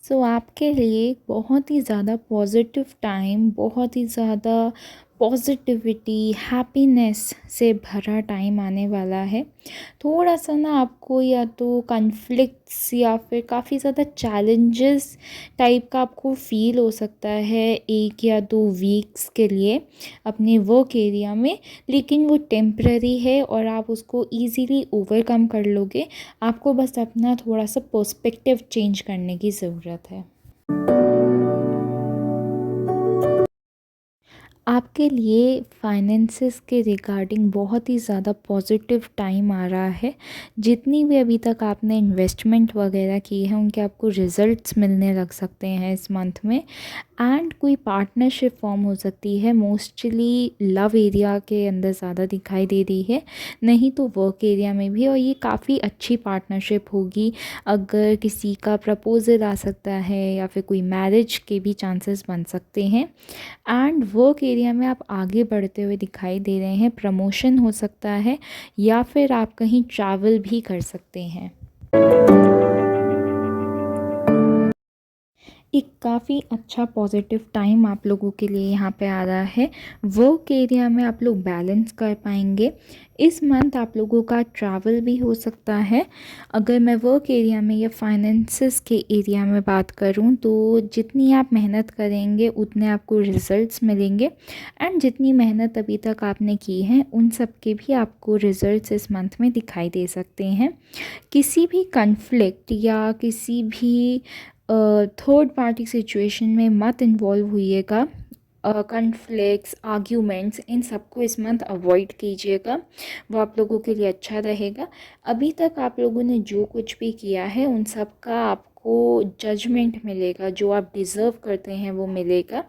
आपके लिए बहुत ही ज़्यादा पॉजिटिव टाइम, बहुत ही ज़्यादा पॉजिटिविटी, हैप्पीनेस से भरा टाइम आने वाला है। थोड़ा-सा ना आपको या तो कॉन्फ्लिक्ट्स या फिर काफ़ी ज़्यादा चैलेंजेस टाइप का आपको फ़ील हो सकता है 1 या 2 वीक्स के लिए अपने वर्क एरिया में, लेकिन वो टेम्पररी है और आप उसको ईज़िली ओवरकम कर लोगे। आपको बस अपना थोड़ा-सा पर्सपेक्टिव चेंज करने की ज़रूरत है। आपके लिए फाइनेंसिस के रिगार्डिंग बहुत ही ज़्यादा पॉजिटिव टाइम आ रहा है। जितनी भी अभी तक आपने इन्वेस्टमेंट वगैरह की है उनके आपको रिज़ल्ट्स मिलने लग सकते हैं इस मंथ में। एंड कोई पार्टनरशिप फॉर्म हो सकती है, मोस्टली लव एरिया के अंदर ज़्यादा दिखाई दे रही है, नहीं तो वर्क एरिया में भी। और ये काफ़ी अच्छी पार्टनरशिप होगी। अगर किसी का प्रपोज़ल आ सकता है या फिर कोई मैरिज के भी चांसेस बन सकते हैं। एंड वर्क एरिया में आप आगे बढ़ते हुए दिखाई दे रहे हैं, प्रमोशन हो सकता है या फिर आप कहीं ट्रैवल भी कर सकते हैं। एक काफ़ी अच्छा पॉजिटिव टाइम आप लोगों के लिए यहाँ पे आ रहा है। वर्क एरिया में आप लोग बैलेंस कर पाएंगे। इस मंथ आप लोगों का ट्रैवल भी हो सकता है। अगर मैं वर्क एरिया में या फाइनेंसिस के एरिया में बात करूँ तो जितनी आप मेहनत करेंगे उतने आपको रिज़ल्ट्स मिलेंगे। एंड जितनी मेहनत अभी तक आपने की है उन सब के भी आपको रिज़ल्ट्स इस मंथ में दिखाई दे सकते हैं। किसी भी कन्फ्लिक्ट या किसी भी थर्ड पार्टी सिचुएशन में मत इन्वॉल्व होइएगा। कन्फ्लिक्ट्स, आर्ग्यूमेंट्स, इन सबको इस मंथ अवॉइड कीजिएगा, वो आप लोगों के लिए अच्छा रहेगा। अभी तक आप लोगों ने जो कुछ भी किया है उन सब का आपको जजमेंट मिलेगा, जो आप डिज़र्व करते हैं वो मिलेगा।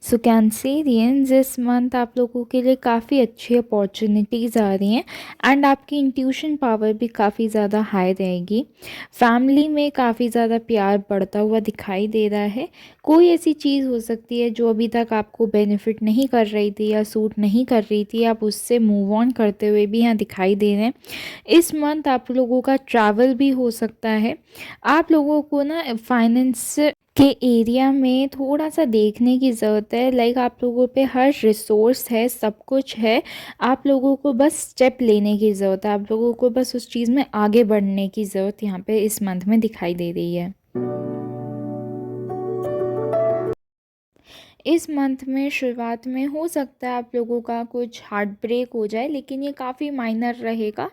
सो कैंसेरियंस, इस मंथ आप लोगों के लिए काफ़ी अच्छी अपॉर्चुनिटीज़ आ रही हैं। एंड आपकी इंट्यूशन पावर भी काफ़ी ज़्यादा हाई रहेगी। फैमिली में काफ़ी ज़्यादा प्यार बढ़ता हुआ दिखाई दे रहा है। कोई ऐसी चीज़ हो सकती है जो अभी तक आपको बेनिफिट नहीं कर रही थी या सूट नहीं कर रही थी, आप उससे मूव ऑन करते हुए भी यहाँ दिखाई दे रहे हैं। इस मंथ आप लोगों का ट्रैवल भी हो सकता है। आप लोगों को ना फाइनेंस के एरिया में थोड़ा सा देखने की ज़रूरत है। लाइक आप लोगों पे हर रिसोर्स है, सब कुछ है। आप लोगों को बस स्टेप लेने की ज़रूरत है, आप लोगों को बस उस चीज़ में आगे बढ़ने की ज़रूरत यहाँ पे इस मंथ में दिखाई दे रही है। इस मंथ में शुरुआत में हो सकता है आप लोगों का कुछ हार्ट ब्रेक हो जाए, लेकिन ये काफ़ी माइनर रहेगा।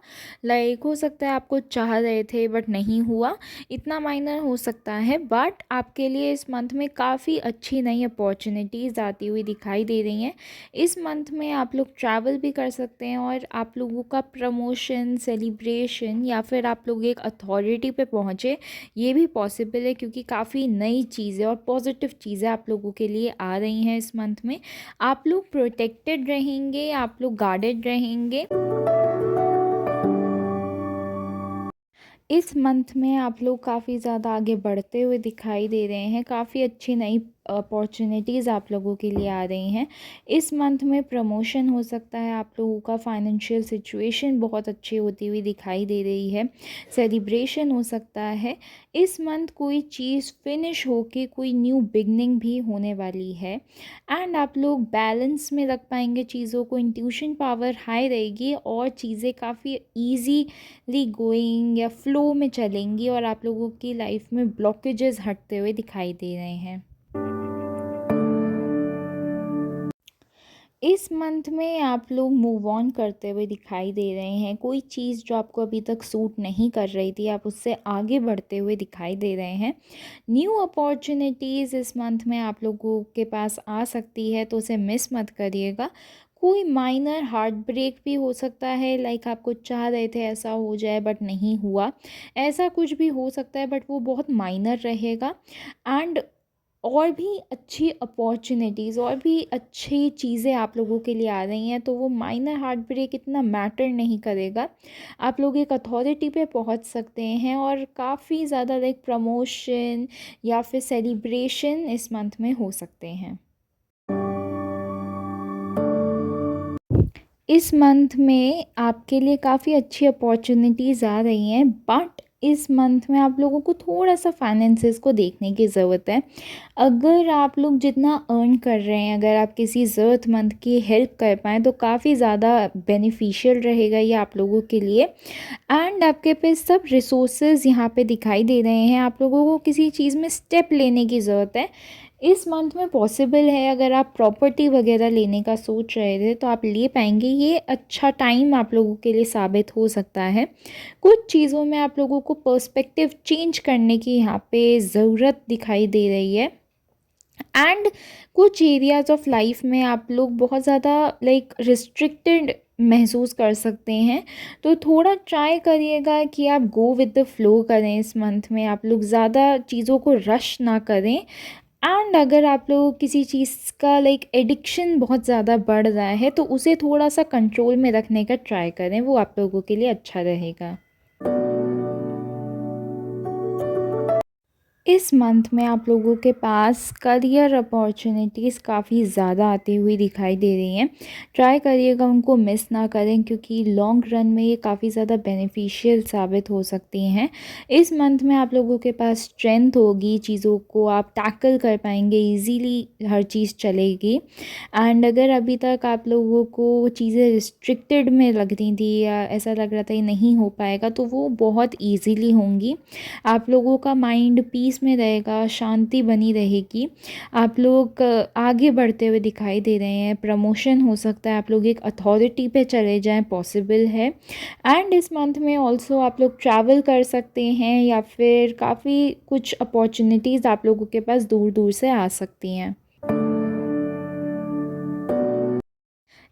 लाइक हो सकता है आपको चाह रहे थे बट नहीं हुआ, इतना माइनर हो सकता है। बट आपके लिए इस मंथ में काफ़ी अच्छी नई अपॉर्चुनिटीज़ आती हुई दिखाई दे रही हैं। इस मंथ में आप लोग ट्रैवल भी कर सकते हैं और आप लोगों का प्रमोशन, सेलिब्रेशन या फिर आप लोग एक अथॉरिटी पे पहुँचे, ये भी पॉसिबल है, क्योंकि काफ़ी नई चीज़ें और पॉजिटिव चीज़ें आप लोगों के लिए आ रही हैं इस मंथ में। आप लोग प्रोटेक्टेड रहेंगे, आप लोग गार्डेड रहेंगे। इस मंथ में आप लोग काफ़ी ज़्यादा आगे बढ़ते हुए दिखाई दे रहे हैं। काफ़ी अच्छी नई अपॉर्चुनिटीज़ आप लोगों के लिए आ रही हैं। इस मंथ में प्रमोशन हो सकता है, आप लोगों का फाइनेंशियल सिचुएशन बहुत अच्छी होती हुई दिखाई दे रही है। सेलिब्रेशन हो सकता है। इस मंथ कोई चीज़ फिनिश होके कोई न्यू बिगनिंग भी होने वाली है। एंड आप लोग बैलेंस में रख पाएंगे चीज़ों को, इंट्यूशन पावर हाई रहेगी और चीज़ें काफ़ी ईजीली गोइंग या फ्लो में चलेंगी और आप लोगों की लाइफ में ब्लॉकेजेस हटते हुए दिखाई दे रहे हैं। इस मंथ में आप लोग मूव ऑन करते हुए दिखाई दे रहे हैं। कोई चीज़ जो आपको अभी तक सूट नहीं कर रही थी, आप उससे आगे बढ़ते हुए दिखाई दे रहे हैं। न्यू अपॉर्चुनिटीज़ इस मंथ में आप लोगों के पास आ सकती है, तो उसे मिस मत करिएगा। कोई माइनर हार्ट ब्रेक भी हो सकता है, लाइक आप कुछ चाह रहे थे ऐसा हो जाए बट नहीं हुआ, ऐसा कुछ भी हो सकता है, बट वो बहुत माइनर रहेगा। एंड और भी अच्छी अपॉर्चुनिटीज़ और भी अच्छी चीज़ें आप लोगों के लिए आ रही हैं, तो वो माइनर हार्ट ब्रेक इतना मैटर नहीं करेगा। आप लोग एक अथॉरिटी पे पहुंच सकते हैं और काफ़ी ज़्यादा लाइक प्रमोशन या फिर सेलिब्रेशन इस मंथ में हो सकते हैं। इस मंथ में आपके लिए काफ़ी अच्छी अपॉर्चुनिटीज़ आ रही हैं, बट इस मंथ में आप लोगों को थोड़ा-सा फाइनेंसेस को देखने की ज़रूरत है। अगर आप लोग जितना अर्न कर रहे हैं, अगर आप किसी ज़रूरतमंद की हेल्प कर पाएँ तो काफ़ी ज़्यादा बेनिफिशियल रहेगा ये आप लोगों के लिए। एंड आपके पास सब रिसोर्सेज़ यहाँ पे दिखाई दे रहे हैं, आप लोगों को किसी चीज़ में स्टेप लेने की ज़रूरत है। इस मंथ में पॉसिबल है, अगर आप प्रॉपर्टी वगैरह लेने का सोच रहे थे तो आप ले पाएंगे। ये अच्छा टाइम आप लोगों के लिए साबित हो सकता है। कुछ चीज़ों में आप लोगों को पर्सपेक्टिव चेंज करने की यहाँ पे ज़रूरत दिखाई दे रही है। एंड कुछ एरियाज़ ऑफ लाइफ में आप लोग बहुत ज़्यादा लाइक रिस्ट्रिक्टेड महसूस कर सकते हैं, तो थोड़ा ट्राई करिएगा कि आप गो विद द फ्लो करें। इस मंथ में आप लोग ज़्यादा चीज़ों को रश ना करें। एंड अगर आप लोग किसी चीज़ का लाइक एडिक्शन बहुत ज़्यादा बढ़ रहा है तो उसे थोड़ा सा कंट्रोल में रखने का ट्राई करें, वो आप लोगों के लिए अच्छा रहेगा। इस मंथ में आप लोगों के पास करियर अपॉर्चुनिटीज़ काफ़ी ज़्यादा आती हुई दिखाई दे रही हैं। ट्राई करिएगा उनको मिस ना करें, क्योंकि लॉन्ग रन में ये काफ़ी ज़्यादा बेनिफिशियल साबित हो सकती हैं। इस मंथ में आप लोगों के पास स्ट्रेंथ होगी, चीज़ों को आप टैकल कर पाएंगे, इजीली हर चीज़ चलेगी। एंड अगर अभी तक आप लोगों को चीज़ें रिस्ट्रिक्टेड में लग रही थी या ऐसा लग रहा था ये नहीं हो पाएगा, तो वो बहुत ईजीली होंगी। आप लोगों का माइंड पीस में रहेगा, शांति बनी रहेगी। आप लोग आगे बढ़ते हुए दिखाई दे रहे हैं, प्रमोशन हो सकता है, आप लोग एक अथॉरिटी पे चले जाएं, पॉसिबल है। एंड इस मंथ में ऑल्सो आप लोग ट्रैवल कर सकते हैं, या फिर काफ़ी कुछ अपॉर्चुनिटीज़ आप लोगों के पास दूर दूर से आ सकती हैं।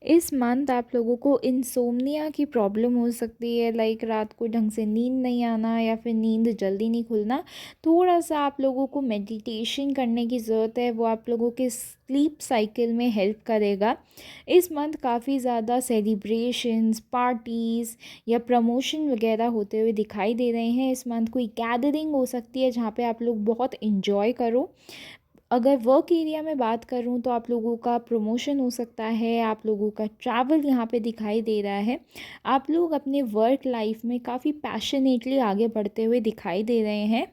इस मंथ आप लोगों को इंसोम्निया की प्रॉब्लम हो सकती है, लाइक रात को ढंग से नींद नहीं आना या फिर नींद जल्दी नहीं खुलना। थोड़ा सा आप लोगों को मेडिटेशन करने की ज़रूरत है, वो आप लोगों के स्लीप साइकिल में हेल्प करेगा। इस मंथ काफ़ी ज़्यादा सेलिब्रेशंस, पार्टीज़ या प्रमोशन वगैरह होते हुए दिखाई दे रहे हैं। इस मंथ कोई गैदरिंग हो सकती है जहाँ पे आप लोग बहुत इन्जॉय करो। अगर वर्क एरिया में बात करूँ तो आप लोगों का प्रमोशन हो सकता है, आप लोगों का ट्रैवल यहाँ पे दिखाई दे रहा है। आप लोग अपने वर्क लाइफ में काफ़ी पैशनेटली आगे बढ़ते हुए दिखाई दे रहे हैं।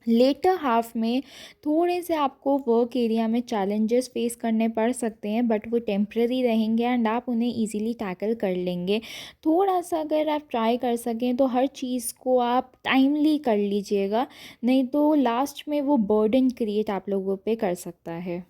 लेटर हाफ में थोड़े से आपको वर्क एरिया में चैलेंजेस फेस करने पड़ सकते हैं, बट वो टेम्प्रेरी रहेंगे एंड आप उन्हें इजीली टैकल कर लेंगे। थोड़ा सा अगर आप ट्राई कर सकें तो हर चीज़ को आप टाइमली कर लीजिएगा, नहीं तो लास्ट में वो बर्डन क्रिएट आप लोगों पे कर सकता है।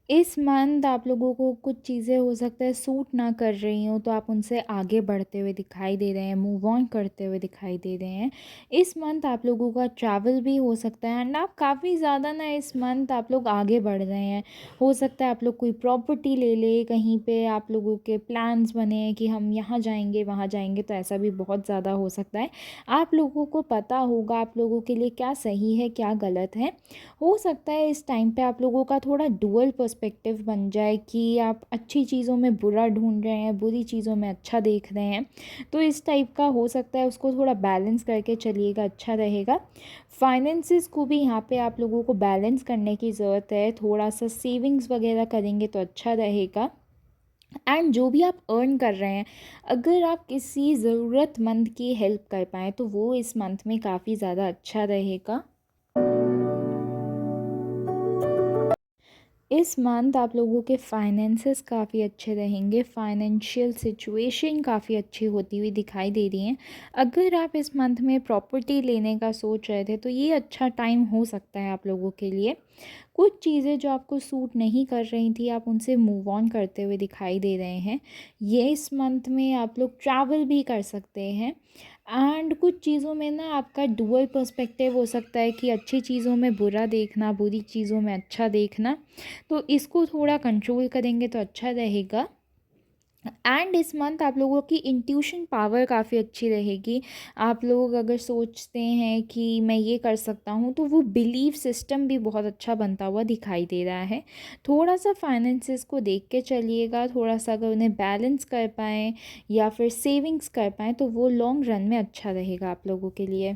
इस मंथ आप लोगों को कुछ चीज़ें हो सकता है सूट ना कर रही हों, तो आप उनसे आगे बढ़ते हुए दिखाई दे रहे हैं, मूव ऑन करते हुए दिखाई दे रहे हैं। इस मंथ आप लोगों का ट्रैवल भी हो सकता है एंड आप काफ़ी ज़्यादा ना इस मंथ आप लोग आगे बढ़ रहे हैं। हो सकता है आप लोग कोई प्रॉपर्टी ले ले, कहीं पे आप लोगों के प्लान्स बने हैं कि हम यहाँ जाएंगे वहाँ जाएंगे, तो ऐसा भी बहुत ज़्यादा हो सकता है। आप लोगों को पता होगा आप लोगों के लिए क्या सही है क्या गलत है। हो सकता है इस टाइम पे आप लोगों का थोड़ा डुअल पर्सपेक्टिव बन जाए कि आप अच्छी चीज़ों में बुरा ढूंढ रहे हैं, बुरी चीज़ों में अच्छा देख रहे हैं। तो इस टाइप का हो सकता है, उसको थोड़ा बैलेंस करके चलिएगा, अच्छा रहेगा। फाइनेंसिस को भी यहाँ पे आप लोगों को बैलेंस करने की ज़रूरत है, थोड़ा सा सेविंग्स वगैरह करेंगे तो अच्छा रहेगा। एंड जो भी आप अर्न कर रहे हैं, अगर आप किसी ज़रूरतमंद की हेल्प कर पाएँ तो वो इस मंथ में काफ़ी ज़्यादा अच्छा रहेगा। इस मंथ आप लोगों के फाइनेंसेस काफ़ी अच्छे रहेंगे, फाइनेंशियल सिचुएशन काफ़ी अच्छी होती हुई दिखाई दे रही हैं। अगर आप इस मंथ में प्रॉपर्टी लेने का सोच रहे थे तो ये अच्छा टाइम हो सकता है आप लोगों के लिए। कुछ चीज़ें जो आपको सूट नहीं कर रही थी, आप उनसे मूव ऑन करते हुए दिखाई दे रहे हैं। ये इस मंथ में आप लोग ट्रैवल भी कर सकते हैं। एंड कुछ चीज़ों में ना आपका डुअल पर्सपेक्टिव हो सकता है कि अच्छी चीज़ों में बुरा देखना, बुरी चीज़ों में अच्छा देखना, तो इसको थोड़ा कंट्रोल करेंगे तो अच्छा रहेगा। एंड इस मंथ आप लोगों की इंट्यूशन पावर काफ़ी अच्छी रहेगी। आप लोग अगर सोचते हैं कि मैं ये कर सकता हूँ, तो वो बिलीफ सिस्टम भी बहुत अच्छा बनता हुआ दिखाई दे रहा है। थोड़ा सा फाइनेंसेस को देख के चलिएगा, थोड़ा सा अगर उन्हें बैलेंस कर पाएँ या फिर सेविंग्स कर पाएँ तो वो लॉन्ग रन में अच्छा रहेगा आप लोगों के लिए।